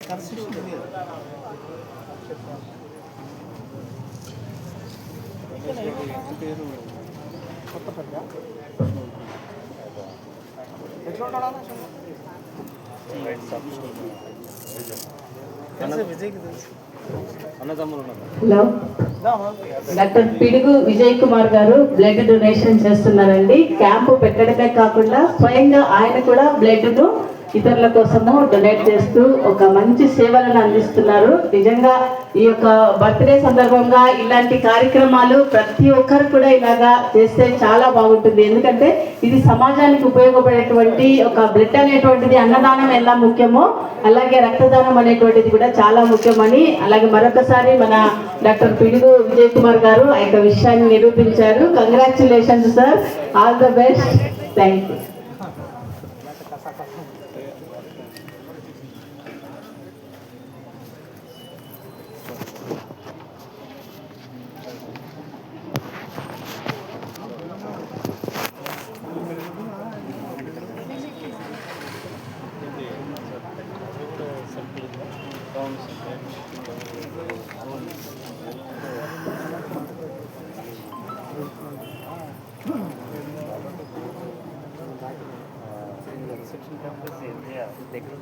Hello, doctor పిడుగు విజయ్ కుమార్ గారు blood donation చేస్తున్నారండి. క్యాంపు పెట్టడమే కాకుండా స్వయంగా ఆయన కూడా బ్లడ్ ను ఇతరుల కోసము డొనేట్ చేస్తూ ఒక మంచి సేవలను అందిస్తున్నారు. నిజంగా ఈ యొక్క బర్త్డే సందర్భంగా ఇలాంటి కార్యక్రమాలు ప్రతి ఒక్కరు కూడా ఇలాగా చేస్తే చాలా బాగుంటుంది. ఎందుకంటే ఇది సమాజానికి ఉపయోగపడేటువంటి ఒక బ్లడ్ అనేటువంటిది అన్నదానం ఎలా ముఖ్యమో అలాగే రక్తదానం అనేటువంటిది కూడా చాలా ముఖ్యమని, అలాగే మరొకసారి మన డాక్టర్ పిడుగు విజయ్ కుమార్ గారు ఆ యొక్క విషయాన్ని నిరూపించారు. Congratulations sir, all the best, thank you. Reception campus है, देखो